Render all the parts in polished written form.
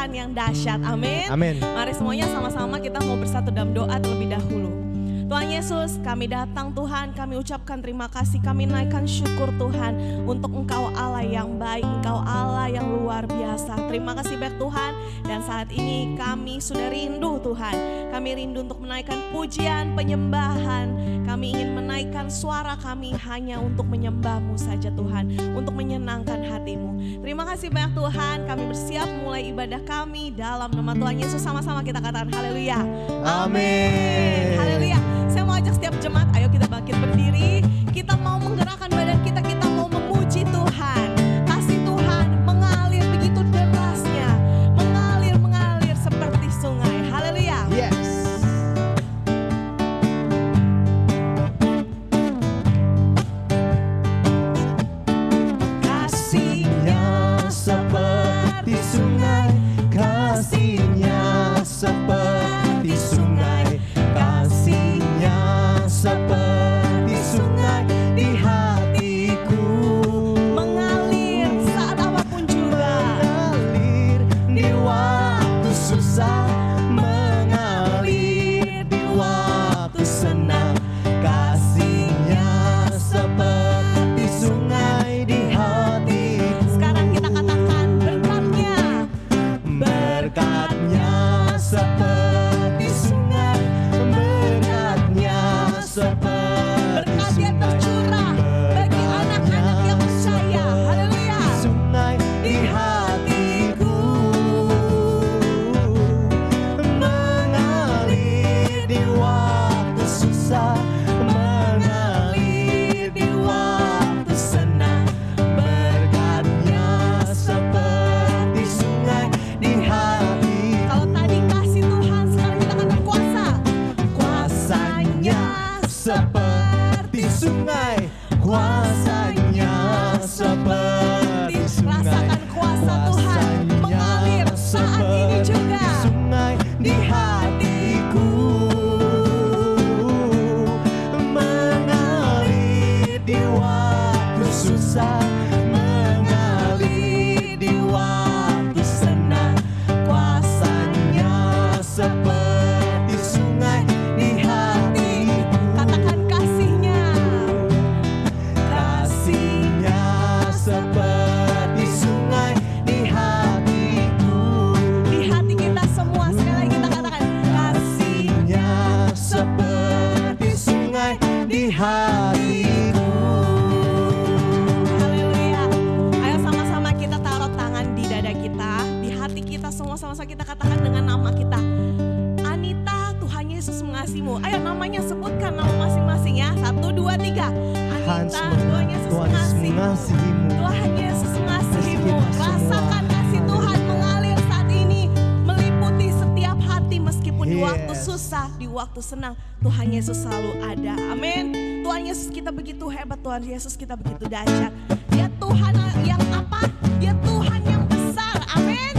Tuhan yang dahsyat. Amin. Amin. Mari semuanya sama-sama kita mau bersatu dalam doa terlebih dahulu. Tuhan Yesus, kami datang Tuhan, kami ucapkan terima kasih, kami naikkan syukur Tuhan untuk Engkau Allah yang baik, Engkau Allah yang luar biasa. Terima kasih banyak Tuhan, dan saat ini kami sudah rindu Tuhan. Kami rindu untuk menaikkan pujian, penyembahan. Kami ingin menaikkan suara kami hanya untuk menyembah-Mu saja Tuhan, untuk menyenangkan hati-Mu. Terima kasih banyak Tuhan, kami bersiap mulai ibadah kami dalam nama Tuhan Yesus. Sama-sama kita katakan haleluya. Amin. Haleluya. Saya mau ajak setiap jemaat, ayo kita bangkit berdiri. Kita mau menggerakkan badan kita mau memuji Tuhan. Kasih Tuhan mengalir begitu derasnya, mengalir seperti sungai. Haleluya. Yes. Kasih-Nya seperti sungai, kasih-Nya seperti sungai, kasih-Nya seperti sungai di hatiku, Mengalir saat apapun juga. mengalir di waktu susah, mengalir di waktu senang. Kasih-Nya seperti sungai di hatiku. Sekarang kita katakan berkatnya. Berkatnya seperti sungai, berkatnya seperti Berkat yang sungai, tercurah bagi anak-anak yang percaya. Haleluya. sungai di hatiku, mengalir di waktu susah, mengalir di waktu senang. Berkatnya seperti sungai di hatiku. Kalau tadi kasih Tuhan, sekarang kita akan berkuasa. Kuasanya seperti sungai, kuasanya seperti sungai, Rasakan kuasa Tuhan mengalir saat ini juga. sungai di hatiku, mengalir di waktu susah, mengalir di waktu senang. Kuasanya seperti sungai di hatiku. Katakan kasihnya. Kasih-Nya seperti sungai di hatiku, Di hati kita semua, sekali lagi kita katakan kasih. kasih-Nya seperti sungai di hatiku. Haleluya. Ayo sama-sama kita taruh tangan di dada kita, di hati kita semua, sama-sama kita katakan dengan nama kita. Anita, Tuhan Yesus mengasihimu. Ayo namanya sebutkan nama masing-masing ya. 1, 2, 3. Hans, Anita, Tuhan Yesus Tuhan Yesus mengasihimu. Tuhan Yesus mengasihimu. Kita semua. Rasakan kasih Tuhan mengalir saat ini, meliputi setiap hati meskipun di waktu Yes. susah, di waktu senang, Tuhan Yesus selalu ada. Amin. Tuhan Yesus kita begitu hebat, Tuhan Yesus kita begitu dahsyat. Dia Tuhan yang apa? Dia Tuhan yang besar. Amin.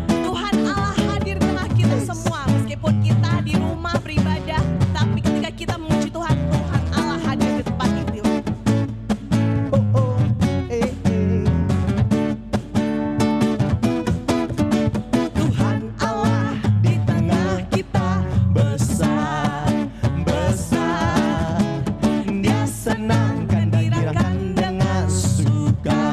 Tuhan Allah hadir tengah kita semua, meskipun kita di rumah beribadah, tapi ketika kita memuji Tuhan, Tuhan Allah hadir di tempat itu. Oh, oh, eh, eh. Tuhan Allah di tengah kita besar, besar. Dia senangkan dan girakan dengan suka.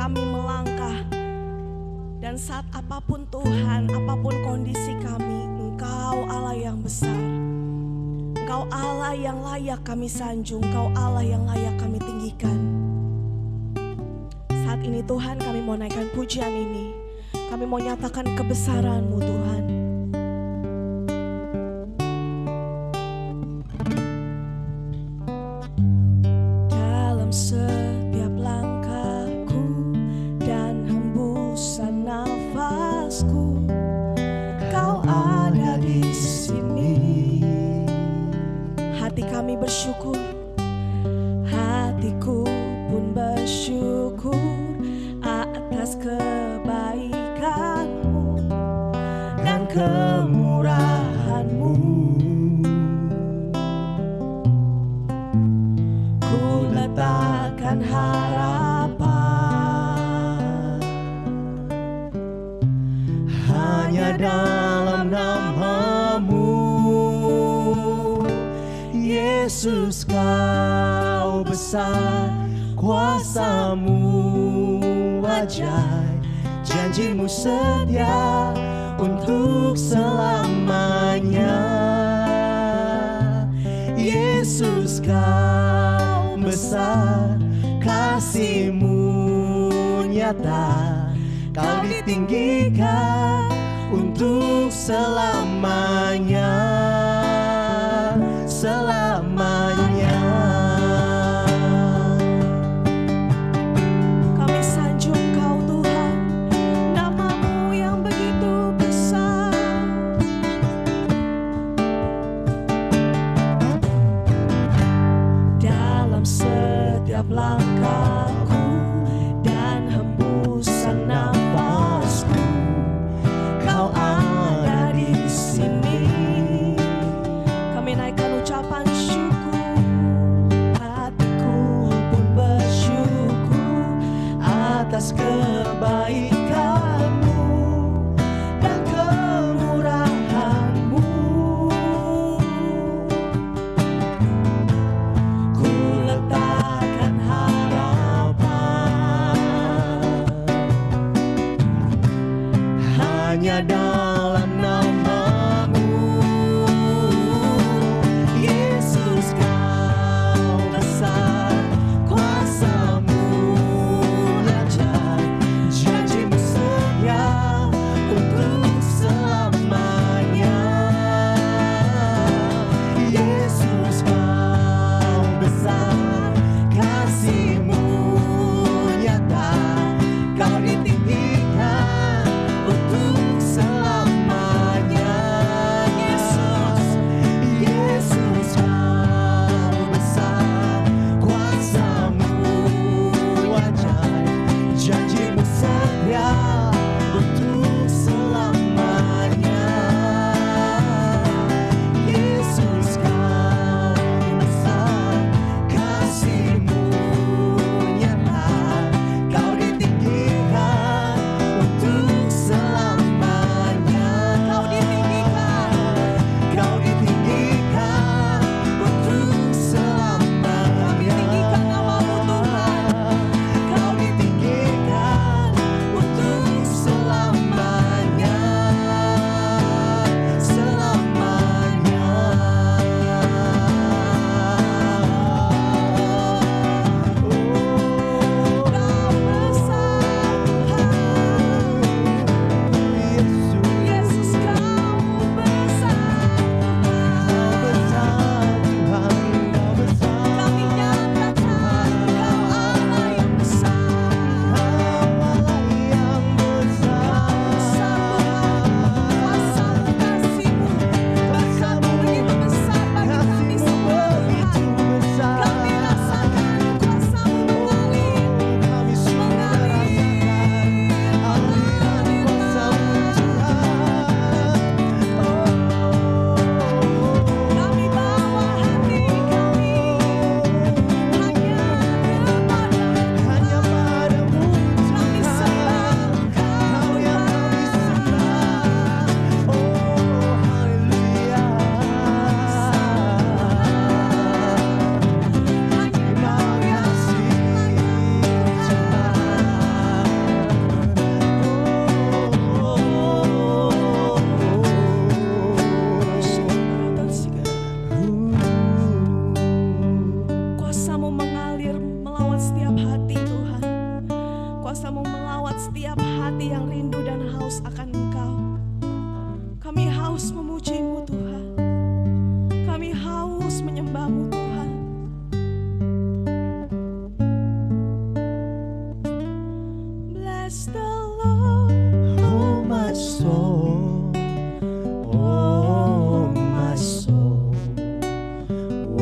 kami melangkah. Dan saat apapun Tuhan, apapun kondisi kami, Engkau Allah yang besar. Engkau Allah yang layak kami sanjung, Engkau Allah yang layak kami tinggikan. Saat ini Tuhan, kami mau naikkan pujian ini. Kami mau nyatakan kebesaran-Mu Tuhan. Dalam setiap langkahku dan hembusan nafasku, Kau ada di sini. Hati kami bersyukur, hatiku pun bersyukur atas kebaikan-Mu dan kemurahan-Mu. Ku letakkan harapan hanya dalam nama-Mu. Yesus, Kau besar, kuasa-Mu ajaib, janji-Mu setia untuk selamanya. Yesus, Kau besar, kasih-Mu nyata, Kau ditinggikan untuk selamanya. Selamanya. Kami sanjung Kau Tuhan, nama-Mu yang begitu besar. Dalam setiap langkahku dan hembusan nafasku, Kau ada di sini. Kami naikkan ucapan syukur, hatiku pun bersyukur atas kebaikan-Mu dan kemurahan-Mu. Ku letakkan harapan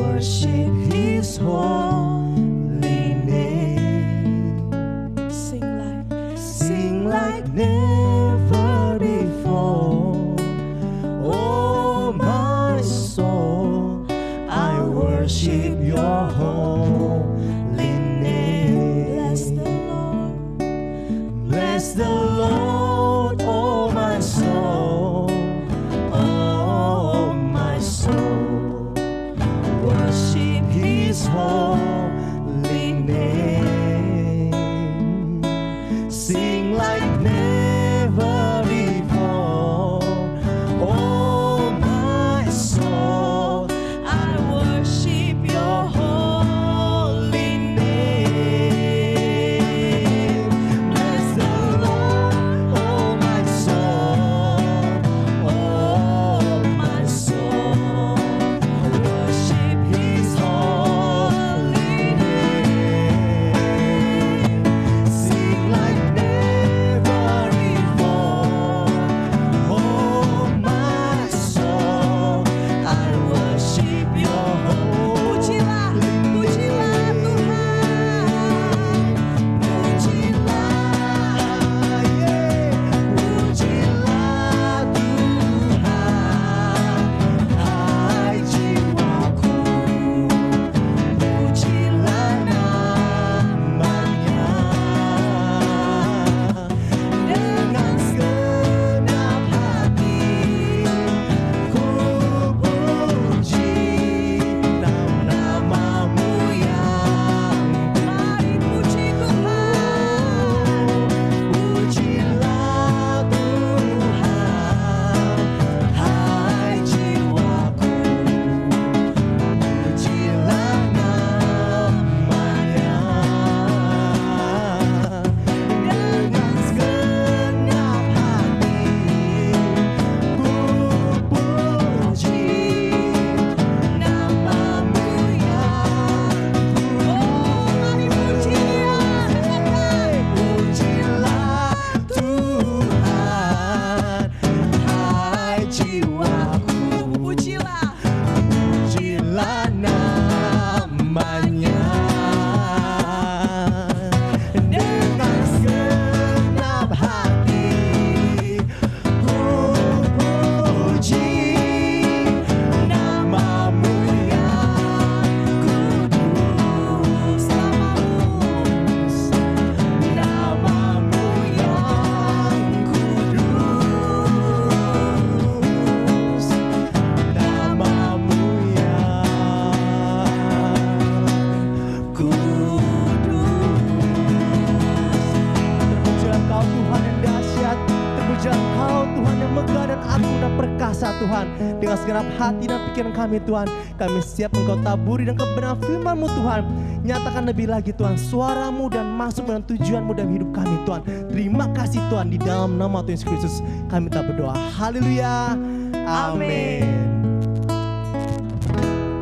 worship His holy name. Sing like never before. Oh my soul, I worship Your holy name. Bless the Lord, oh my soul, oh my soul. Worship His holy name. Sing like never before. Oh my soul, I worship Your holy name. Bless the Lord, oh my soul, oh my soul. Worship His holy name. Sing like never before. Oh my soul, I worship Your holy name. Pujilah Tuhan. Pujilah, pujilah Tuhan, hai jiwaku. Pujilah namanya dengan segenap hati. Ku puji nama-Mu yang Mari puji Tuhan. Pujilah Tuhan, hai jiwaku. Pujilah namanya dengan segenap hati. Ku puji nama-Mu yang Mari puji Dia. Pujilah Tuhan, hai jiwaku. Pujilah. Pujilah namanya dengan segenap hati. Ku puji nama-Mu yang kudus. Nama-Mu yang kudus. Nama-Mu yang kudus. Terpujilah Kau Tuhan yang dahsyat, terpujilah Kau Tuhan yang megah dan agung dan perkasa Tuhan. Dengan segenap hati dan pikiran kami Tuhan, kami siap Engkau taburi dan kebenaran firman-Mu Tuhan. Nyatakan lebih lagi Tuhan suara-Mu dan masuk dengan tujuan-Mu dalam hidup kami Tuhan. Terima kasih Tuhan, di dalam nama Tuhan Yesus Kristus kami tak berdoa. Haleluya. Amin.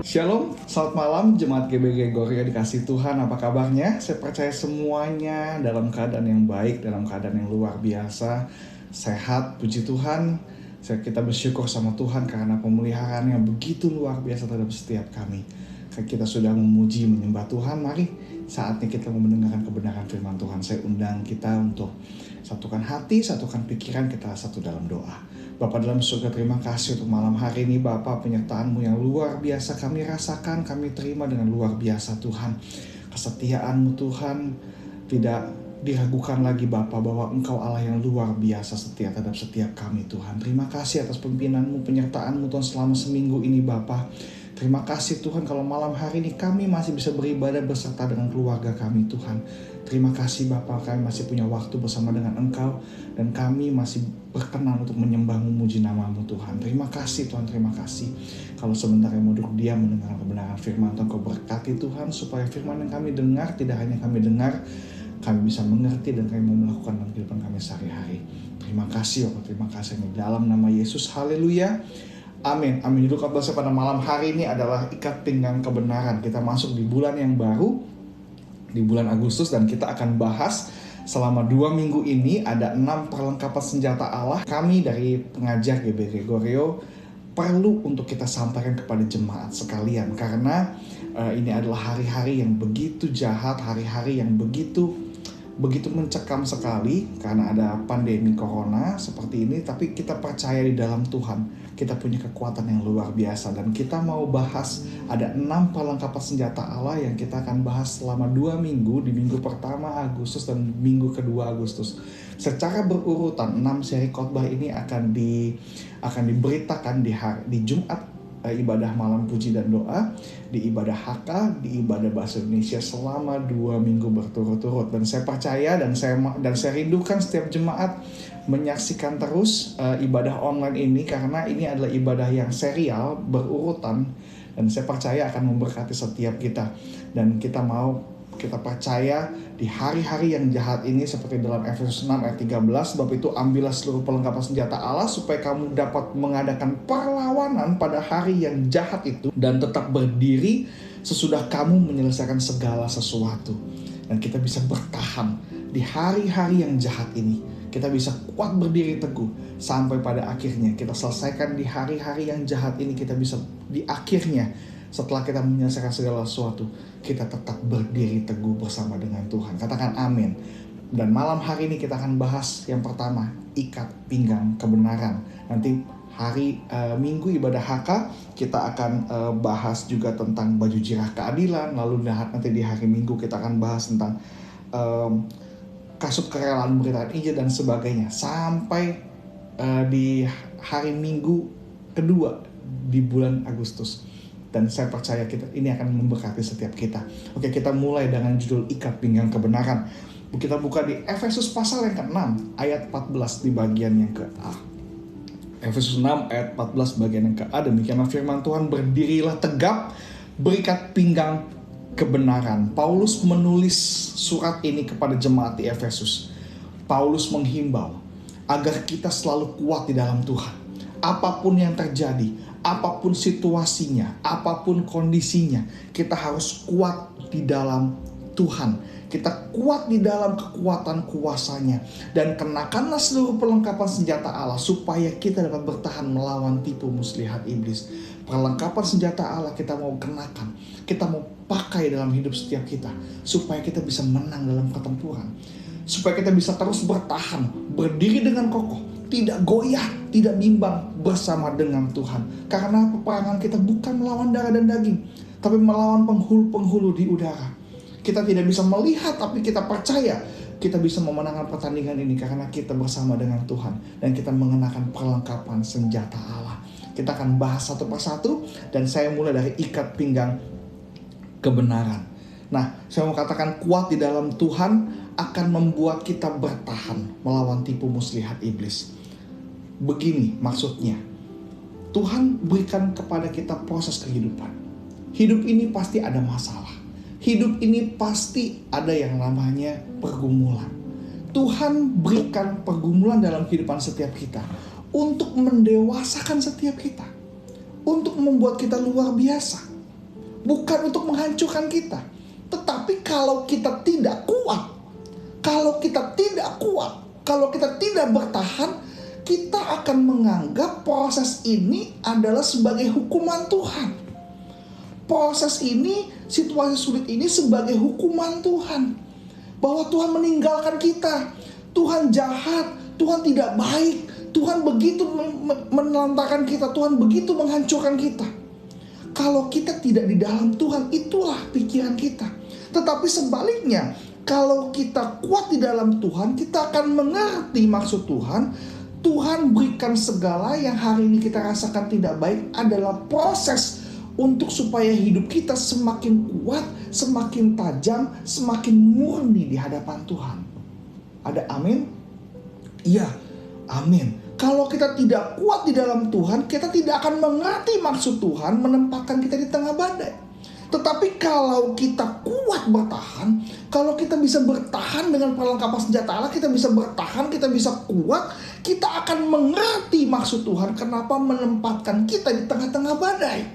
Shalom, selamat malam Jemaat GBG Gorio dikasih Tuhan, apa kabarnya? Saya percaya semuanya dalam keadaan yang baik, dalam keadaan yang luar biasa, sehat, puji Tuhan. Kita bersyukur sama Tuhan karena pemeliharaan yang begitu luar biasa terhadap setiap kami. Kita sudah memuji, menyembah Tuhan, mari saatnya kita mau mendengarkan kebenaran firman Tuhan. Saya undang kita untuk satukan hati, satukan pikiran, kita satu dalam doa. Bapa dalam surga, terima kasih untuk malam hari ini Bapa, penyertaan-Mu yang luar biasa kami rasakan, kami terima dengan luar biasa Tuhan. Kesetiaan-Mu Tuhan tidak diragukan lagi Bapa, bahwa Engkau Allah yang luar biasa setia terhadap setiap kami Tuhan. Terima kasih atas pimpinan-Mu, penyertaan-Mu Tuhan selama seminggu ini Bapa. Terima kasih Tuhan kalau malam hari ini kami masih bisa beribadah beserta dengan keluarga kami Tuhan. Terima kasih Bapa, kami masih punya waktu bersama dengan Engkau dan kami masih berkenan untuk menyembah memuji nama-Mu Tuhan. Terima kasih Tuhan, terima kasih. Kalau sebentar yang mau duduk diam mendengar kebenaran firman Tuhan, Kau berkati Tuhan supaya firman yang kami dengar tidak hanya kami dengar, kami bisa mengerti dan kami mau melakukan dalam kehidupan kami sehari-hari. Terima kasih Bapak, terima kasih di dalam nama Yesus. Haleluya. Amin. Amin. Judul khotbah pada malam hari ini adalah ikat pinggang kebenaran. Kita masuk di bulan yang baru, di bulan Agustus, dan kita akan bahas selama 2 minggu ini ada 6 perlengkapan senjata Allah. Kami dari pengajar GBG Gorio perlu untuk kita sampaikan kepada jemaat sekalian, karena ini adalah hari-hari yang begitu jahat, hari-hari yang begitu mencekam sekali karena ada pandemi corona seperti ini. Tapi kita percaya di dalam Tuhan kita punya kekuatan yang luar biasa, dan kita mau bahas ada 6 perlengkapan senjata Allah yang kita akan bahas selama 2 minggu, di minggu pertama Agustus dan minggu kedua Agustus. Secara berurutan 6 seri khotbah ini akan diberitakan di Jumat ibadah malam puji dan doa, di ibadah HK, di ibadah bahasa Indonesia selama 2 minggu berturut-turut. Dan saya percaya dan saya rindukan setiap jemaat menyaksikan terus ibadah online ini, karena ini adalah ibadah yang serial berurutan, dan saya percaya akan memberkati setiap kita. Dan kita percaya di hari-hari yang jahat ini, seperti dalam Efesus 6 ayat 13, sebab itu ambillah seluruh perlengkapan senjata Allah supaya kamu dapat mengadakan perlawanan pada hari yang jahat itu dan tetap berdiri sesudah kamu menyelesaikan segala sesuatu. Dan kita bisa bertahan di hari-hari yang jahat ini. Kita bisa kuat berdiri teguh sampai pada akhirnya kita selesaikan di hari-hari yang jahat ini. Kita bisa di akhirnya, setelah kita menyelesaikan segala sesuatu, kita tetap berdiri teguh bersama dengan Tuhan. Katakan amin. Dan malam hari ini kita akan bahas yang pertama, ikat pinggang kebenaran. Nanti hari Minggu ibadah HK kita akan bahas juga tentang baju jirah keadilan. Lalu nanti di hari Minggu kita akan bahas tentang kasut kerelaan memberitakan Injil dan sebagainya. Sampai di hari Minggu kedua di bulan Agustus. Dan saya percaya ini akan memberkati setiap kita. Oke, kita mulai dengan judul ikat pinggang kebenaran. Kita buka di Efesus pasal yang ke-6 ayat 14 di bagian yang ke-A. Efesus 6 ayat 14 bagian yang ke-A, demikianlah firman Tuhan, berdirilah tegap, berikat pinggang kebenaran. Paulus menulis surat ini kepada jemaat di Efesus. Paulus menghimbau agar kita selalu kuat di dalam Tuhan. Apapun yang terjadi, apapun situasinya, apapun kondisinya, kita harus kuat di dalam Tuhan. Kita kuat di dalam kekuatan kuasanya. Dan kenakanlah seluruh perlengkapan senjata Allah supaya kita dapat bertahan melawan tipu muslihat iblis. Perlengkapan senjata Allah kita mau kenakan, kita mau pakai dalam hidup setiap kita, supaya kita bisa menang dalam pertempuran, supaya kita bisa terus bertahan, berdiri dengan kokoh, tidak goyah, tidak bimbang bersama dengan Tuhan. Karena peperangan kita bukan melawan darah dan daging, tapi melawan penghulu-penghulu di udara. Kita tidak bisa melihat, tapi kita percaya kita bisa memenangkan pertandingan ini karena kita bersama dengan Tuhan dan kita mengenakan perlengkapan senjata Allah. Kita akan bahas satu persatu, dan saya mulai dari ikat pinggang kebenaran. Nah, saya mau katakan kuat di dalam Tuhan akan membuat kita bertahan melawan tipu muslihat iblis. Begini maksudnya, Tuhan berikan kepada kita proses kehidupan. Hidup ini pasti ada masalah. Hidup ini pasti ada yang namanya pergumulan. Tuhan berikan pergumulan dalam kehidupan setiap kita untuk mendewasakan setiap kita, untuk membuat kita luar biasa, bukan untuk menghancurkan kita. Tetapi kalau kita tidak kuat, kalau kita tidak bertahan, kita akan menganggap proses ini adalah sebagai hukuman Tuhan. Proses ini, situasi sulit ini sebagai hukuman Tuhan. Bahwa Tuhan meninggalkan kita, Tuhan jahat, Tuhan tidak baik, Tuhan begitu menelantarkan kita, Tuhan begitu menghancurkan kita. Kalau kita tidak di dalam Tuhan, itulah pikiran kita. Tetapi sebaliknya, kalau kita kuat di dalam Tuhan, kita akan mengerti maksud Tuhan. Tuhan berikan segala yang hari ini kita rasakan tidak baik adalah proses untuk supaya hidup kita semakin kuat, semakin tajam, semakin murni di hadapan Tuhan. Ada amin? Iya, amin. Kalau kita tidak kuat di dalam Tuhan, kita tidak akan mengerti maksud Tuhan menempatkan kita di tengah badai. Tetapi kalau kita kuat bertahan, kalau kita bisa bertahan dengan perlengkapan senjata Allah, kita bisa bertahan, kita bisa kuat, kita akan mengerti maksud Tuhan kenapa menempatkan kita di tengah-tengah badai,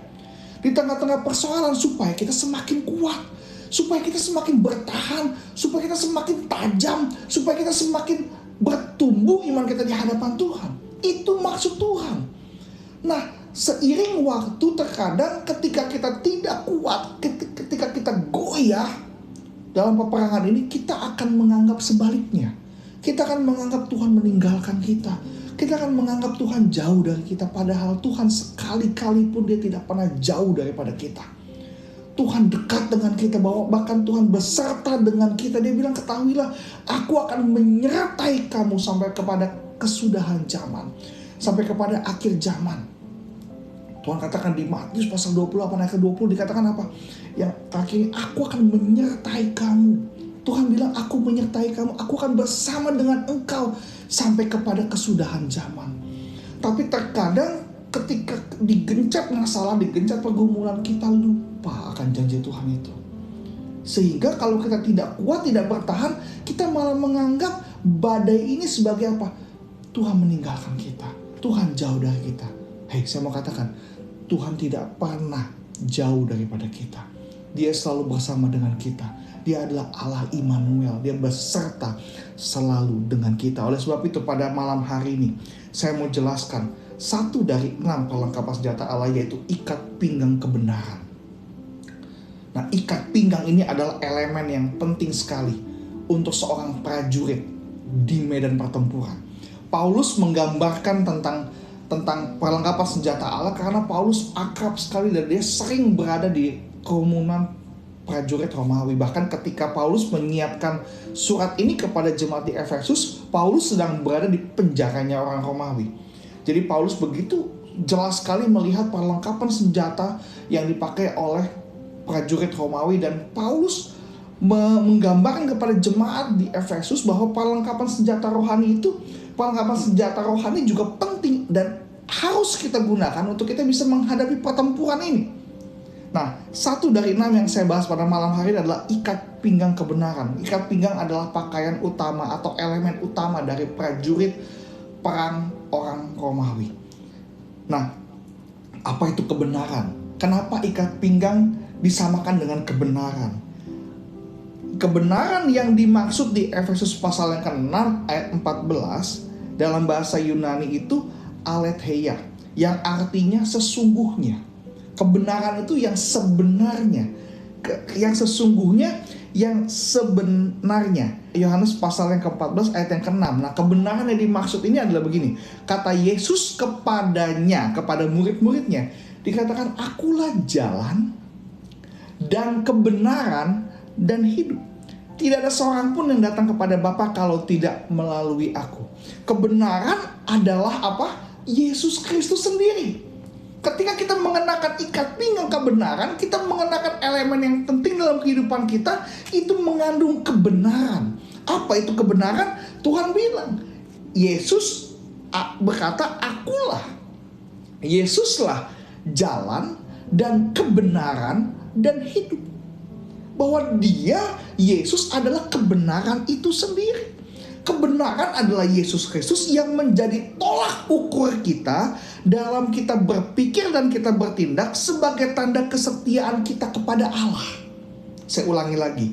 di tengah-tengah persoalan, supaya kita semakin kuat, supaya kita semakin bertahan, supaya kita semakin tajam, supaya kita semakin bertumbuh iman kita di hadapan Tuhan. Itu maksud Tuhan. Nah, seiring waktu terkadang ketika kita tidak kuat, ketika kita goyah dalam peperangan ini, kita akan menganggap sebaliknya. Kita akan menganggap Tuhan meninggalkan kita. Kita akan menganggap Tuhan jauh dari kita. Padahal Tuhan sekali-kali pun dia tidak pernah jauh daripada kita. Tuhan dekat dengan kita, bahkan Tuhan beserta dengan kita. Dia bilang, ketahuilah, aku akan menyertai kamu sampai kepada kesudahan zaman, sampai kepada akhir zaman. Tuhan katakan di Matius pasal 28 ayat 20 dikatakan apa? Yang terakhir ini, aku akan menyertai kamu. Tuhan bilang, aku menyertai kamu, aku akan bersama dengan engkau sampai kepada kesudahan zaman. Tapi terkadang ketika digencet masalah, digencet pergumulan, kita lupa akan janji Tuhan itu. Sehingga kalau kita tidak kuat, tidak bertahan, kita malah menganggap badai ini sebagai apa? Tuhan meninggalkan kita, Tuhan jauh dari kita. Hei, saya mau katakan, Tuhan tidak pernah jauh daripada kita. Dia selalu bersama dengan kita. Dia adalah Allah Immanuel. Dia beserta selalu dengan kita. Oleh sebab itu pada malam hari ini, saya mau jelaskan satu dari 6 perlengkapan senjata Allah, yaitu ikat pinggang kebenaran. Nah, ikat pinggang ini adalah elemen yang penting sekali untuk seorang prajurit di medan pertempuran. Paulus menggambarkan tentang perlengkapan senjata Allah karena Paulus akrab sekali dan dia sering berada di kerumunan prajurit Romawi. Bahkan ketika Paulus menyiapkan surat ini kepada jemaat di Efesus, Paulus sedang berada di penjaranya orang Romawi. Jadi Paulus begitu jelas sekali melihat perlengkapan senjata yang dipakai oleh prajurit Romawi, dan Paulus menggambarkan kepada jemaat di Efesus bahwa perlengkapan senjata rohani juga penting dan harus kita gunakan untuk kita bisa menghadapi pertempuran ini. Nah, satu dari 6 yang saya bahas pada malam hari ini adalah ikat pinggang kebenaran. Ikat pinggang adalah pakaian utama atau elemen utama dari prajurit perang orang Romawi. Nah, apa itu kebenaran? Kenapa ikat pinggang disamakan dengan kebenaran? Kebenaran yang dimaksud di Efesus pasal yang ke-6 ayat 14 dalam bahasa Yunani itu aletheia, yang artinya sesungguhnya. Kebenaran itu yang sebenarnya, yang sesungguhnya, yang sebenarnya. Yohanes pasal yang ke-14 ayat yang ke-6. Nah, kebenaran yang dimaksud ini adalah begini. Kata Yesus kepada murid-muridnya, dikatakan, akulah jalan dan kebenaran dan hidup. Tidak ada seorang pun yang datang kepada Bapa kalau tidak melalui aku. Kebenaran adalah apa? Yesus Kristus sendiri. Ketika kita mengenakan ikat pinggang kebenaran, kita mengenakan elemen yang penting dalam kehidupan kita, itu mengandung kebenaran. Apa itu kebenaran? Tuhan bilang, Yesus berkata, akulah. Yesuslah jalan dan kebenaran dan hidup. Bahwa dia, Yesus adalah kebenaran itu sendiri. Kebenaran adalah Yesus Kristus yang menjadi tolak ukur kita dalam kita berpikir dan kita bertindak sebagai tanda kesetiaan kita kepada Allah. Saya ulangi lagi.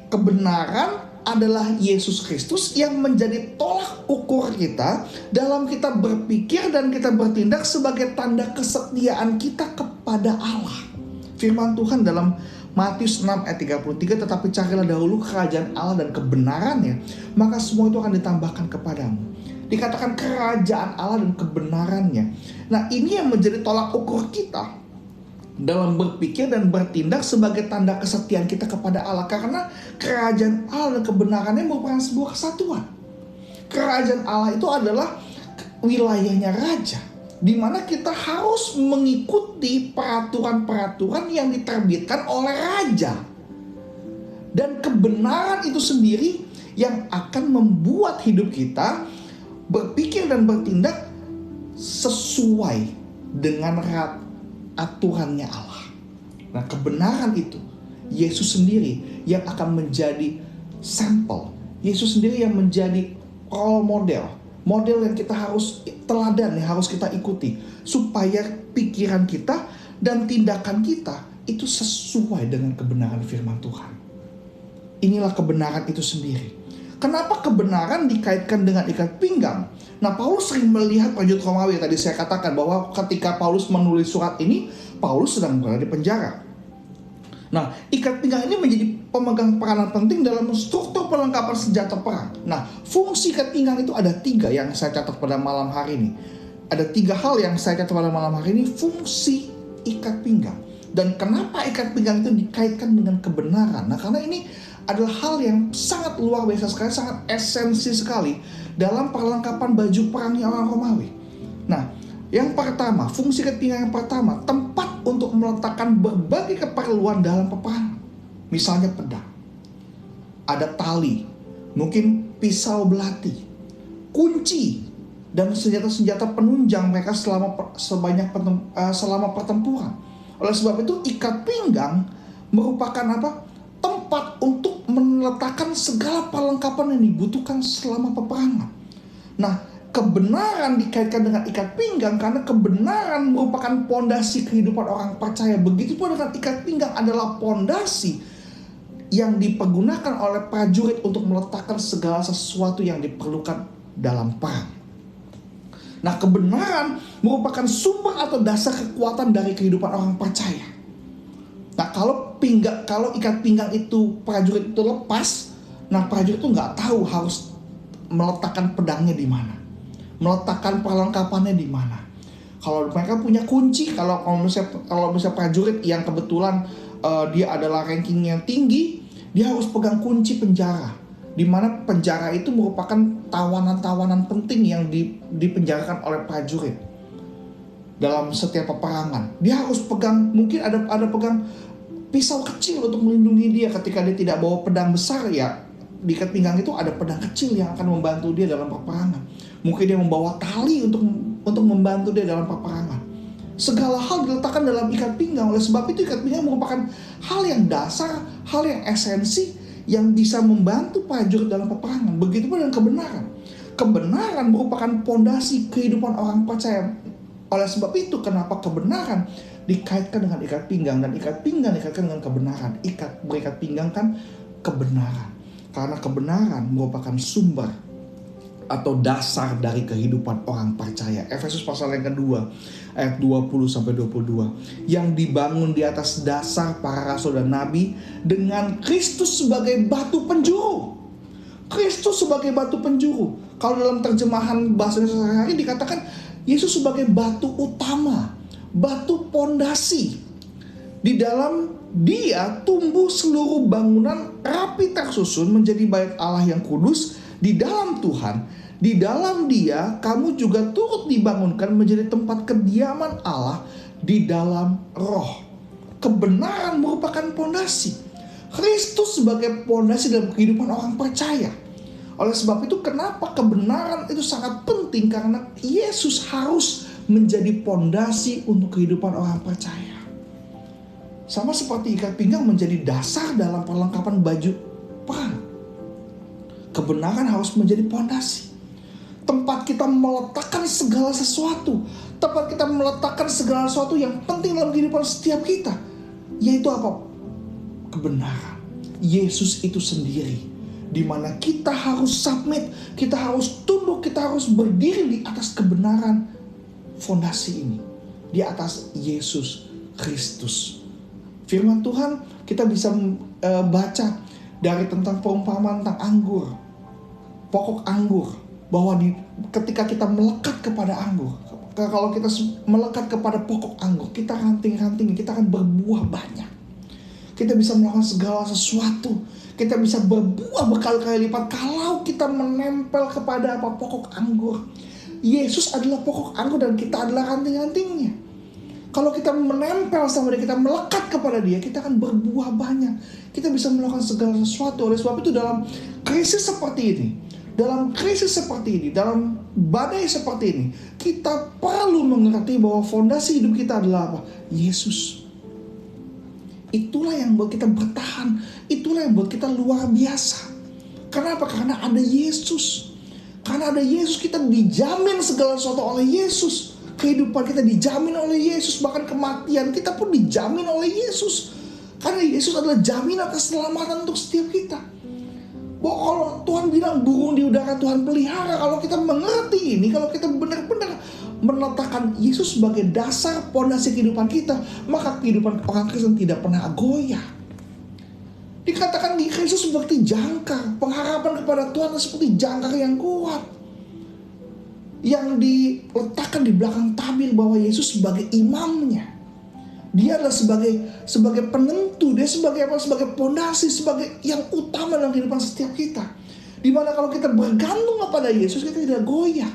Kebenaran adalah Yesus Kristus yang menjadi tolak ukur kita dalam kita berpikir dan kita bertindak sebagai tanda kesetiaan kita kepada Allah. Firman Tuhan dalam Matius 6 ayat 33, tetapi carilah dahulu kerajaan Allah dan kebenarannya, maka semua itu akan ditambahkan kepadamu. Dikatakan kerajaan Allah dan kebenarannya. Nah, ini yang menjadi tolak ukur kita dalam berpikir dan bertindak sebagai tanda kesetiaan kita kepada Allah. Karena kerajaan Allah dan kebenarannya merupakan sebuah kesatuan. Kerajaan Allah itu adalah wilayahnya raja, di mana kita harus mengikuti peraturan-peraturan yang diterbitkan oleh raja. Dan kebenaran itu sendiri yang akan membuat hidup kita berpikir dan bertindak sesuai dengan aturannya Allah. Nah, kebenaran itu Yesus sendiri yang akan menjadi sampel. Yesus sendiri yang menjadi role model yang kita harus teladan, yang harus kita ikuti, supaya pikiran kita dan tindakan kita itu sesuai dengan kebenaran firman Tuhan. Inilah kebenaran itu sendiri. Kenapa kebenaran dikaitkan dengan ikat pinggang? Nah, Paulus sering melihat prajurit Romawi. Tadi saya katakan bahwa ketika Paulus menulis surat ini, Paulus sedang berada di penjara. Nah, ikat pinggang ini menjadi pemegang peranan penting dalam struktur perlengkapan senjata perang. Nah, fungsi ikat pinggang itu ada 3 yang saya catat pada malam hari ini. Ada 3 hal yang saya catat pada malam hari ini, fungsi ikat pinggang. Dan kenapa ikat pinggang itu dikaitkan dengan kebenaran? Nah, karena ini adalah hal yang sangat luar biasa sekali, sangat esensi sekali dalam perlengkapan baju perangnya orang Romawi. Nah, yang pertama, fungsi ikat pinggang yang pertama, tempat untuk meletakkan berbagai keperluan dalam peperangan. Misalnya pedang, ada tali, mungkin pisau belati, kunci, dan senjata-senjata penunjang mereka selama pertempuran. Oleh sebab itu, ikat pinggang merupakan tempat untuk meletakkan segala perlengkapan yang dibutuhkan selama peperangan. Nah, kebenaran dikaitkan dengan ikat pinggang karena kebenaran merupakan pondasi kehidupan orang percaya. Begitu pun dengan ikat pinggang adalah pondasi yang dipergunakan oleh prajurit untuk meletakkan segala sesuatu yang diperlukan dalam perang. Nah, kebenaran merupakan sumber atau dasar kekuatan dari kehidupan orang percaya. Nah, kalau ikat pinggang itu prajurit itu lepas, nah prajurit itu nggak tahu harus meletakkan pedangnya di mana, meletakkan perlengkapannya di mana. Kalau mereka punya kunci, kalau misalnya prajurit yang kebetulan dia adalah ranking yang tinggi, dia harus pegang kunci penjara, di mana penjara itu merupakan tawanan-tawanan penting yang dipenjarakan oleh prajurit dalam setiap peperangan. Dia harus pegang, mungkin ada pegang pisau kecil untuk melindungi dia ketika dia tidak bawa pedang besar. Ya, di ikat pinggang itu ada pedang kecil yang akan membantu dia dalam peperangan. Mungkin dia membawa tali untuk membantu dia dalam peperangan. Segala hal diletakkan dalam ikat pinggang. Oleh sebab itu, ikat pinggang merupakan hal yang dasar, hal yang esensi yang bisa membantu prajurit dalam peperangan. Begitu pun dengan kebenaran. Kebenaran merupakan pondasi kehidupan orang percaya. Oleh sebab itu, kenapa kebenaran dikaitkan dengan ikat pinggang, dan ikat pinggang dikaitkan dengan kebenaran. Berikat pinggang kan kebenaran. Karena kebenaran merupakan sumber atau dasar dari kehidupan orang percaya. Efesus pasal yang kedua, ayat 20-22. Yang dibangun di atas dasar para rasul dan nabi dengan Kristus sebagai batu penjuru. Kristus sebagai batu penjuru. Kalau dalam terjemahan bahasa Indonesia sehari-hari dikatakan Yesus sebagai batu utama, batu pondasi. Di dalam Dia tumbuh seluruh bangunan rapi tersusun menjadi bait Allah yang kudus di dalam Tuhan. Di dalam Dia kamu juga turut dibangunkan menjadi tempat kediaman Allah di dalam Roh. Kebenaran merupakan pondasi. Kristus sebagai pondasi dalam kehidupan orang percaya. Oleh sebab itu, kenapa kebenaran itu sangat penting? Karena Yesus harus menjadi pondasi untuk kehidupan orang percaya. Sama seperti ikat pinggang menjadi dasar dalam perlengkapan baju perang. Kebenaran harus menjadi pondasi. Tempat kita meletakkan segala sesuatu. Tempat kita meletakkan segala sesuatu yang penting dalam kehidupan setiap kita. Yaitu apa? Kebenaran. Yesus itu sendiri. Di mana kita harus submit, kita harus tunduk, kita harus berdiri di atas kebenaran fondasi ini. Di atas Yesus Kristus. Firman Tuhan kita bisa baca dari tentang perumpamaan tentang anggur. Pokok anggur. Bahwa ketika kita melekat kepada anggur, kalau kita melekat kepada pokok anggur, kita ranting-ranting, kita akan berbuah banyak. Kita bisa melakukan segala sesuatu. Kita bisa berbuah berkali-kali lipat kalau kita menempel kepada pokok anggur. Yesus adalah pokok anggur dan kita adalah ranting-rantingnya. Kalau kita menempel sama dia, kita melekat kepada dia, kita akan berbuah banyak. Kita bisa melakukan segala sesuatu. Oleh sebab itu dalam krisis seperti ini, dalam badai seperti ini, kita perlu mengerti bahwa fondasi hidup kita adalah apa? Yesus. Itulah yang buat kita bertahan. Itulah yang buat kita luar biasa. Kenapa? Karena ada Yesus. Karena ada Yesus, kita dijamin segala sesuatu oleh Yesus. Kehidupan kita dijamin oleh Yesus. Bahkan kematian kita pun dijamin oleh Yesus. Karena Yesus adalah jaminan keselamatan untuk setiap kita. Bahwa kalau Tuhan bilang burung di udara Tuhan pelihara, kalau kita mengerti ini, kalau kita benar-benar meletakkan Yesus sebagai dasar pondasi kehidupan kita, maka kehidupan orang Kristen tidak pernah goyah. Dikatakan di Kristus seperti jangkar, pengharapan kepada Tuhan seperti jangkar yang kuat, yang diletakkan di belakang tabir bahwa Yesus sebagai imamnya. Dia adalah sebagai penentu, dia sebagai apa? Sebagai pondasi, sebagai yang utama dalam kehidupan setiap kita. Dimana kalau kita bergantung kepada Yesus, kita tidak goyah,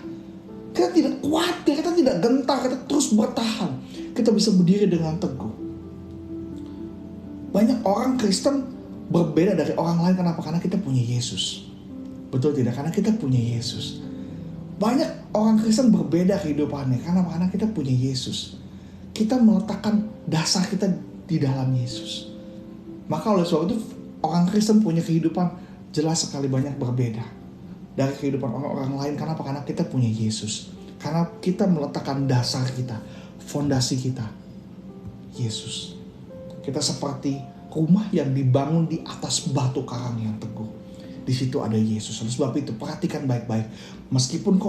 kita tidak khawatir, kita tidak gentar, kita terus bertahan. Kita bisa berdiri dengan teguh. Banyak orang Kristen berbeda dari orang lain. Kenapa? Karena kita punya Yesus. Betul tidak? Karena kita punya Yesus. Banyak orang Kristen berbeda kehidupannya. Karena kita punya Yesus. Kita meletakkan dasar kita di dalam Yesus. Maka oleh sebab itu orang Kristen punya kehidupan jelas sekali banyak berbeda dari kehidupan orang-orang lain. Kenapa? Karena kita punya Yesus. Karena kita meletakkan dasar kita, fondasi kita, Yesus. Kita seperti rumah yang dibangun di atas batu karang yang teguh. Di situ ada Yesus. Oleh sebab itu perhatikan baik-baik. Meskipun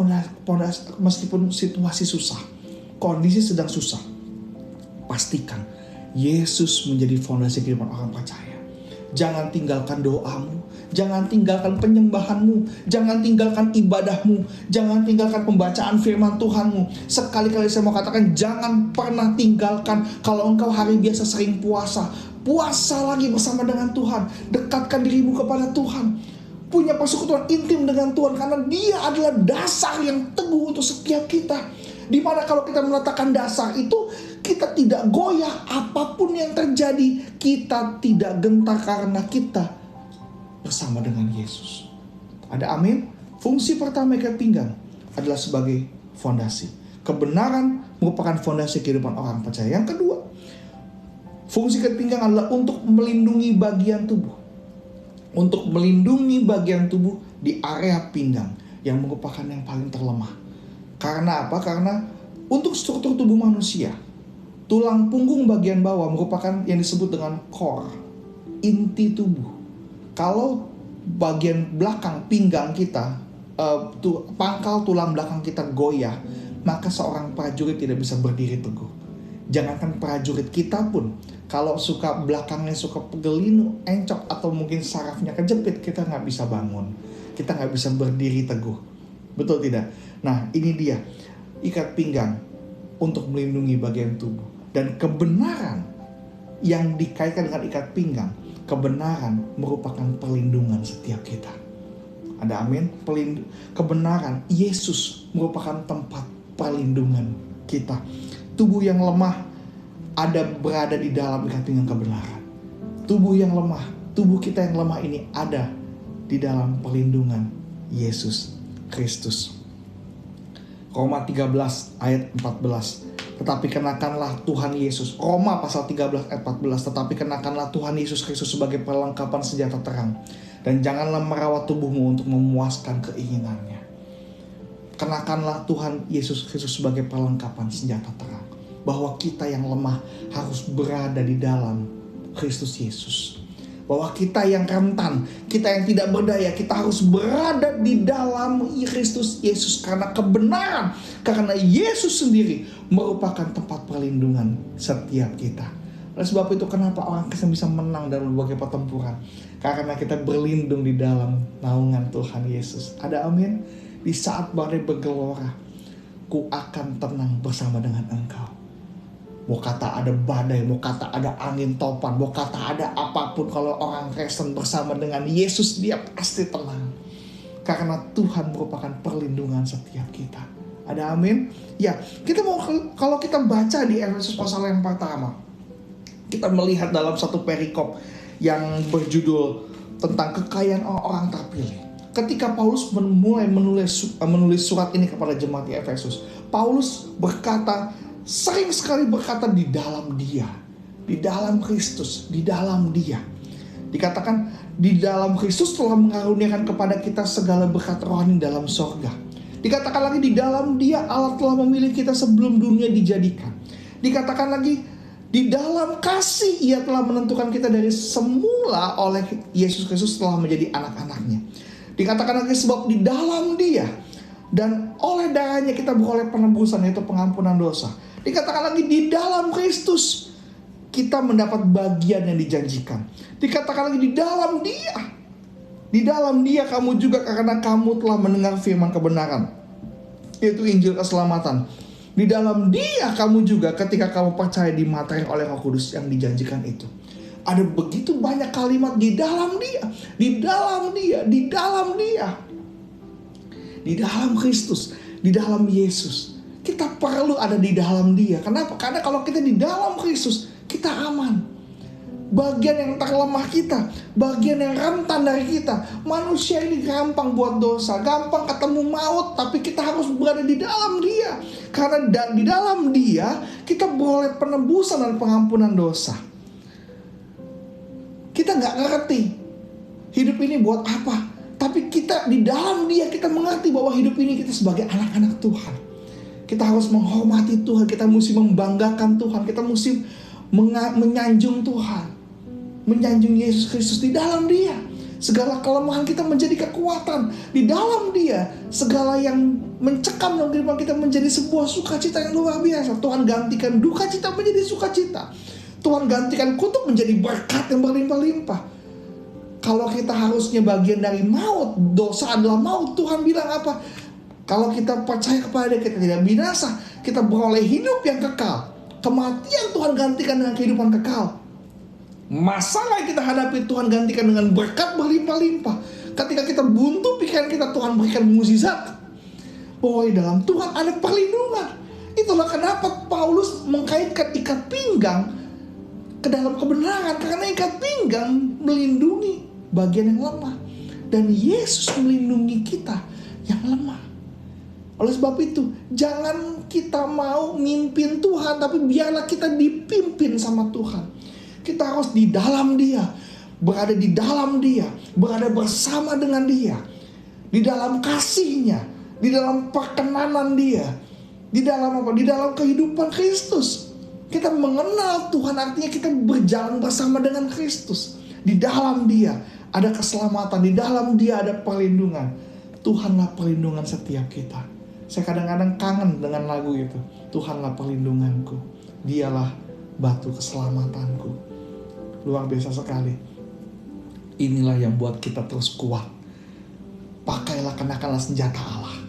situasi susah, kondisi sedang susah, pastikan Yesus menjadi fondasi kehidupan orang percaya. Jangan tinggalkan doamu, jangan tinggalkan penyembahanmu, jangan tinggalkan ibadahmu, jangan tinggalkan pembacaan firman Tuhanmu. Sekali-kali saya mau katakan, jangan pernah tinggalkan kalau engkau hari biasa sering puasa. Puasa lagi bersama dengan Tuhan. Dekatkan dirimu kepada Tuhan. Punya persekutuan intim dengan Tuhan, karena Dia adalah dasar yang teguh untuk setiap kita. Dimana kalau kita meletakkan dasar itu, kita tidak goyah apapun yang terjadi. Kita tidak gentar karena kita bersama dengan Yesus. Ada amin? Fungsi pertama ikat pinggang adalah sebagai fondasi. Kebenaran merupakan fondasi kehidupan orang percaya. Yang kedua, fungsi ikat pinggang adalah untuk melindungi bagian tubuh. Untuk melindungi bagian tubuh di area pinggang yang merupakan yang paling terlemah. Karena apa? Karena untuk struktur tubuh manusia, tulang punggung bagian bawah merupakan yang disebut dengan core, inti tubuh. Kalau bagian belakang pinggang kita, pangkal tulang belakang kita goyah, maka seorang prajurit tidak bisa berdiri teguh. Jangankan prajurit, kita pun kalau belakangnya suka pegelinu, encok, atau mungkin sarafnya kejepit, kita nggak bisa bangun, kita nggak bisa berdiri teguh. Betul tidak? Nah, ini dia ikat pinggang untuk melindungi bagian tubuh. Dan kebenaran yang dikaitkan dengan ikat pinggang, kebenaran merupakan perlindungan setiap kita. Ada amin? Kebenaran Yesus merupakan tempat perlindungan kita. Tubuh yang lemah berada di dalam ikat pinggang kebenaran. Tubuh yang lemah, tubuh kita yang lemah ini ada di dalam perlindungan Yesus Kristus. Roma 13 ayat 14. Tetapi kenakanlah Tuhan Yesus. Roma pasal 13 ayat 14. Tetapi kenakanlah Tuhan Yesus Kristus sebagai perlengkapan senjata terang. Dan janganlah merawat tubuhmu untuk memuaskan keinginannya. Kenakanlah Tuhan Yesus Kristus sebagai perlengkapan senjata terang. Bahwa kita yang lemah harus berada di dalam Kristus Yesus. Bahwa kita yang rentan, kita yang tidak berdaya, kita harus berada di dalam Kristus Yesus. Karena kebenaran, karena Yesus sendiri merupakan tempat perlindungan setiap kita. Oleh sebab itu kenapa orang Kristen bisa menang dalam berbagai pertempuran? Karena kita berlindung di dalam naungan Tuhan Yesus. Ada amin? Di saat badai bergelora, ku akan tenang bersama dengan engkau. Mau kata ada badai, mau kata ada angin topan, mau kata ada apapun, kalau orang Kristen bersama dengan Yesus, dia pasti tenang. Karena Tuhan merupakan perlindungan setiap kita. Ada amin? Ya, kalau kita baca di Efesus pasal yang pertama, kita melihat dalam satu perikop yang berjudul tentang kekayaan orang terpilih. Ketika Paulus mulai menulis surat ini kepada jemaat di Efesus, Paulus sering sekali berkata di dalam Dia, di dalam Kristus, di dalam Dia. Dikatakan di dalam Kristus telah mengaruniakan kepada kita segala berkat rohani dalam sorga. Dikatakan lagi di dalam Dia Allah telah memilih kita sebelum dunia dijadikan. Dikatakan lagi di dalam kasih Ia telah menentukan kita dari semula oleh Yesus Kristus telah menjadi anak-anaknya. Dikatakan lagi sebab di dalam Dia dan oleh darahnya kita beroleh penebusan, yaitu pengampunan dosa. Dikatakan lagi di dalam Kristus kita mendapat bagian yang dijanjikan. Dikatakan lagi di dalam Dia. Di dalam Dia kamu juga karena kamu telah mendengar firman kebenaran, yaitu Injil keselamatan. Di dalam Dia kamu juga ketika kamu percaya dimaterai oleh Roh Kudus yang dijanjikan itu. Ada begitu banyak kalimat di dalam Dia, di dalam Dia, di dalam Dia. Di dalam Kristus, di dalam Yesus. Kita perlu ada di dalam Dia. Kenapa? Karena kalau kita di dalam Kristus, kita aman. Bagian yang terlemah kita, bagian yang rentan dari kita. Manusia ini gampang buat dosa, gampang ketemu maut, tapi kita harus berada di dalam Dia. Karena di dalam Dia kita beroleh penebusan dan pengampunan dosa. Kita gak ngerti hidup ini buat apa, tapi kita di dalam Dia kita mengerti bahwa hidup ini kita sebagai anak-anak Tuhan. Kita harus menghormati Tuhan, kita mesti membanggakan Tuhan, kita mesti menyanjung Tuhan, menyanjung Yesus Kristus. Di dalam Dia segala kelemahan kita menjadi kekuatan. Di dalam Dia segala yang mencekam dalam kehidupan kita menjadi sebuah sukacita yang luar biasa. Tuhan gantikan duka cita menjadi sukacita. Tuhan gantikan kutuk menjadi berkat yang berlimpah-limpah. Kalau kita harusnya bagian dari maut, dosa adalah maut, Tuhan bilang apa? Kalau kita percaya kepada Dia, kita tidak binasa, kita beroleh hidup yang kekal. Kematian Tuhan gantikan dengan kehidupan kekal. Masalah yang kita hadapi Tuhan gantikan dengan berkat berlimpah-limpah. Ketika kita buntu pikiran kita, Tuhan berikan mukjizat. Bahwa di dalam Tuhan ada perlindungan. Itulah kenapa Paulus mengkaitkan ikat pinggang ke dalam kebenaran. Karena ikat pinggang melindungi bagian yang lemah. Dan Yesus melindungi kita yang lemah. Oleh sebab itu, jangan kita mau mimpin Tuhan, tapi biarlah kita dipimpin sama Tuhan. Kita harus di dalam Dia, berada di dalam Dia, berada bersama dengan Dia, di dalam kasih-Nya, di dalam perkenanan Dia, di dalam apa? Di dalam kehidupan Kristus. Kita mengenal Tuhan, artinya kita berjalan bersama dengan Kristus. Di dalam Dia ada keselamatan, di dalam Dia ada perlindungan. Tuhanlah perlindungan setiap kita. Saya kadang-kadang kangen dengan lagu itu. Tuhanlah perlindunganku, Dialah batu keselamatanku. Luar biasa sekali. Inilah yang buat kita terus kuat. Pakailah, kenakanlah senjata Allah.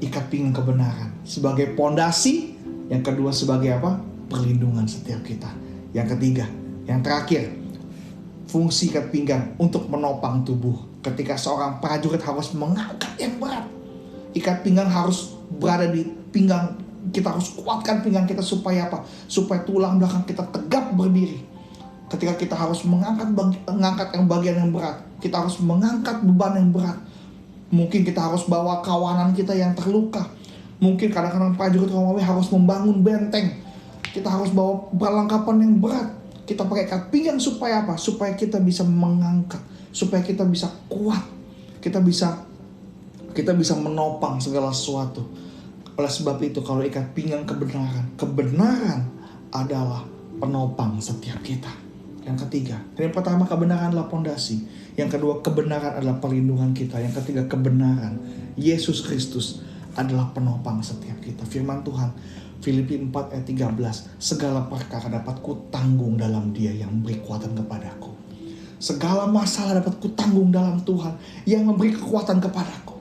Ikat pinggang kebenaran sebagai pondasi. Yang kedua sebagai apa? Perlindungan setiap kita. Yang ketiga, yang terakhir, fungsi ikat pinggang untuk menopang tubuh. Ketika seorang prajurit harus mengangkat yang berat, ikat pinggang harus berada di pinggang. Kita harus kuatkan pinggang kita supaya apa? Supaya tulang belakang kita tegap berdiri. Ketika kita harus mengangkat yang bagian yang berat, kita harus mengangkat beban yang berat. Mungkin kita harus bawa kawanan kita yang terluka. Mungkin kadang-kadang prajurit Romawi harus membangun benteng. Kita harus bawa perlengkapan yang berat. Kita pakai ikat pinggang supaya apa? Supaya kita bisa mengangkat, supaya kita bisa kuat, kita bisa menopang segala sesuatu. Oleh sebab itu, kalau ikat pinggang kebenaran adalah penopang setiap kita. Yang ketiga, yang pertama kebenaran adalah pondasi. Yang kedua, kebenaran adalah perlindungan kita. Yang ketiga, kebenaran Yesus Kristus adalah penopang setiap kita. Firman Tuhan Filipi 4 ayat 13, segala perkara dapat kutanggung dalam Dia yang memberi kekuatan kepadaku. Segala masalah dapat kutanggung dalam Tuhan yang memberi kekuatan kepadaku.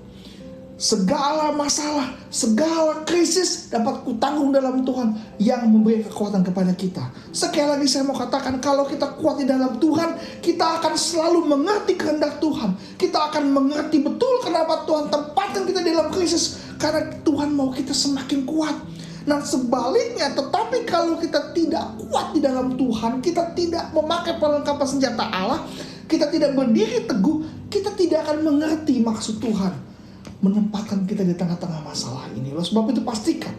Segala masalah, segala krisis dapat kutanggung dalam Tuhan yang memberi kekuatan kepada kita. Sekali lagi saya mau katakan, kalau kita kuat di dalam Tuhan, kita akan selalu mengerti kehendak Tuhan. Kita akan mengerti betul kenapa Tuhan tempatkan kita dalam krisis. Karena Tuhan mau kita semakin kuat. Nah sebaliknya, tetapi kalau kita tidak kuat di dalam Tuhan, kita tidak memakai perlengkapan senjata Allah, kita tidak berdiri teguh, kita tidak akan mengerti maksud Tuhan menempatkan kita di tengah-tengah masalah ini. Oleh sebab itu pastikan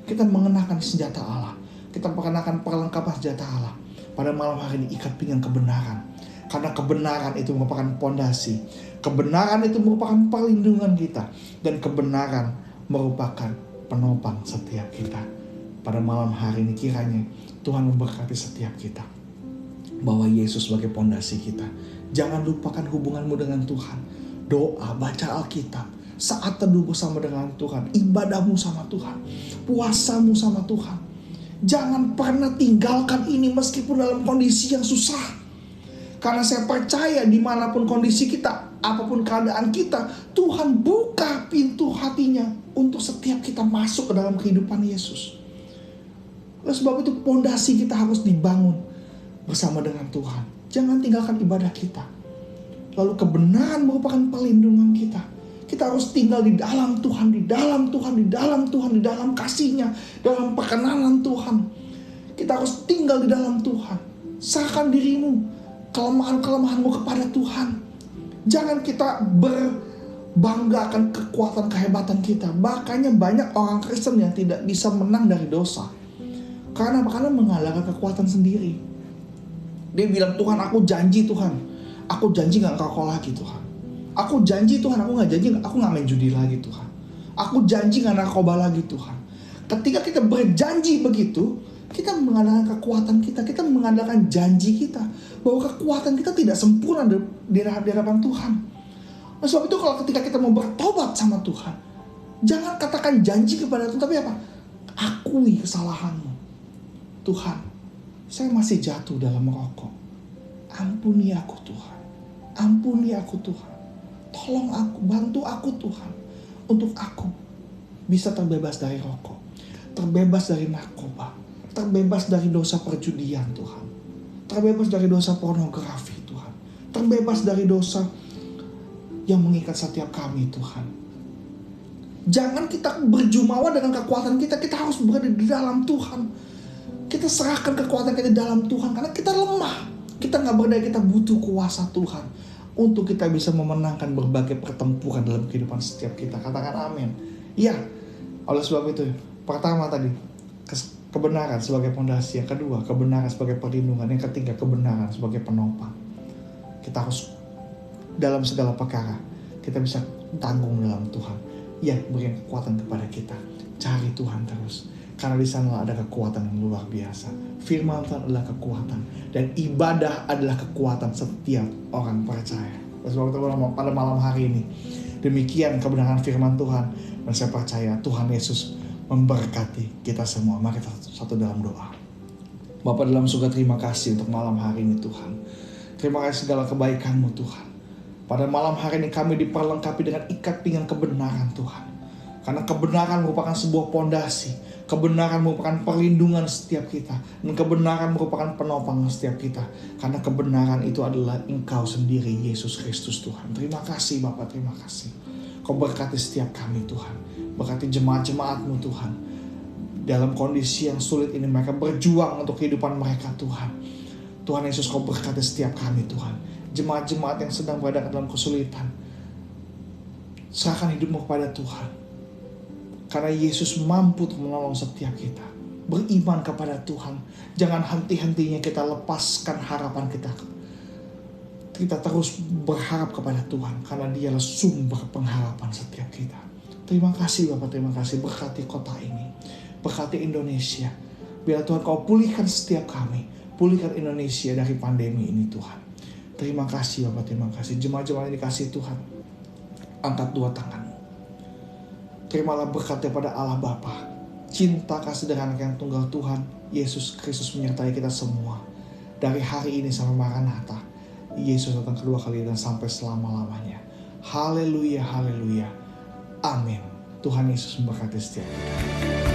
kita mengenakan senjata Allah, kita mengenakan perlengkapan senjata Allah. Pada malam hari ini ikat pinggang kebenaran, karena kebenaran itu merupakan pondasi, kebenaran itu merupakan perlindungan kita, dan kebenaran merupakan penopang setiap kita. Pada malam hari ini kiranya Tuhan memberkati setiap kita, bahwa Yesus sebagai pondasi kita. Jangan lupakan hubunganmu dengan Tuhan. doa, baca Alkitab, saat teduh bersama dengan Tuhan, ibadahmu sama Tuhan, puasamu sama Tuhan. Jangan pernah tinggalkan ini meskipun dalam kondisi yang susah. Karena saya percaya dimanapun kondisi kita, apapun keadaan kita, Tuhan buka pintu hatinya untuk setiap kita masuk ke dalam kehidupan Yesus. Oleh sebab itu pondasi kita harus dibangun bersama dengan Tuhan. Jangan tinggalkan ibadah kita. Lalu kebenaran merupakan perlindungan kita. Kita harus tinggal di dalam Tuhan, di dalam Tuhan, di dalam Tuhan, di dalam kasih-Nya, dalam perkenanan Tuhan. Kita harus tinggal di dalam Tuhan. Serahkan dirimu, kelemahan-kelemahanmu kepada Tuhan. Jangan kita berbangga akan kekuatan kehebatan kita. Makanya banyak orang Kristen yang tidak bisa menang dari dosa. Karena apa? Karena mengandalkan kekuatan sendiri. Dia bilang, Tuhan aku janji Tuhan, aku janji gak kau lagi Tuhan. Aku janji Tuhan, aku gak janji, aku gak main judi lagi Tuhan. Aku janji gak narkoba lagi Tuhan. Ketika kita berjanji begitu, kita mengandalkan kekuatan kita, kita mengandalkan janji kita, bahwa kekuatan kita tidak sempurna di hadapan Tuhan. Nah, sebab itu kalau ketika kita mau bertobat sama Tuhan, jangan katakan janji kepada Tuhan, tapi apa? Akui kesalahanmu. Tuhan, saya masih jatuh dalam merokok. Ampuni aku Tuhan. Ampuni aku Tuhan. Tolong aku, bantu aku Tuhan, untuk aku bisa terbebas dari rokok, terbebas dari narkoba, terbebas dari dosa perjudian Tuhan, terbebas dari dosa pornografi Tuhan, terbebas dari dosa yang mengikat setiap kami Tuhan. Jangan kita berjumawa dengan kekuatan kita, kita harus berada di dalam Tuhan. Kita serahkan kekuatan kita di dalam Tuhan, karena kita lemah, kita gak berdaya, kita butuh kuasa Tuhan untuk kita bisa memenangkan berbagai pertempuran dalam kehidupan setiap kita. Katakan amin. Ya, oleh sebab itu, pertama tadi, kebenaran sebagai pondasi. Yang kedua, kebenaran sebagai perlindungan. Yang ketiga, kebenaran sebagai penopang. Kita harus dalam segala perkara, kita bisa tanggung dalam Tuhan. Ya, berikan kekuatan kepada kita. Cari Tuhan terus. Karena di sana ada kekuatan yang luar biasa. Firman Tuhan adalah kekuatan. Dan ibadah adalah kekuatan setiap orang percaya. Sebab itu pada malam hari ini, demikian kebenaran firman Tuhan. Dan saya percaya Tuhan Yesus memberkati kita semua. Mari kita satu dalam doa. Bapa dalam surga, terima kasih untuk malam hari ini Tuhan. Terima kasih segala kebaikan-Mu Tuhan. Pada malam hari ini kami diperlengkapi dengan ikat pinggang kebenaran Tuhan. Karena kebenaran merupakan sebuah pondasi. Kebenaran merupakan perlindungan setiap kita. Dan kebenaran merupakan penopang setiap kita. Karena kebenaran itu adalah Engkau sendiri, Yesus Kristus Tuhan. Terima kasih Bapa, terima kasih. Kau berkati setiap kami Tuhan. Berkati jemaat-jemaat-Mu Tuhan. Dalam kondisi yang sulit ini mereka berjuang untuk kehidupan mereka Tuhan. Tuhan Yesus, Kau berkati setiap kami Tuhan. Jemaat-jemaat yang sedang berada dalam kesulitan, serahkan hidupmu kepada Tuhan. Karena Yesus mampu untuk menolong setiap kita. Beriman kepada Tuhan. Jangan henti-hentinya kita lepaskan harapan kita. Kita terus berharap kepada Tuhan. Karena Dialah sumber pengharapan setiap kita. Terima kasih Bapak, terima kasih. Berkati kota ini. Berkati Indonesia. Biar Tuhan Kau pulihkan setiap kami. Pulihkan Indonesia dari pandemi ini Tuhan. Terima kasih Bapak, terima kasih. Jemaat-jemaat yang dikasihi Tuhan, angkat dua tangan. Terimalah berkat daripada Allah Bapa, cinta kasih dari anak yang tunggal Tuhan Yesus Kristus menyertai kita semua. Dari hari ini sampai Maranatha, Yesus datang kedua kali dan sampai selama-lamanya. Haleluya, haleluya. Amin. Tuhan Yesus memberkati setiap kita.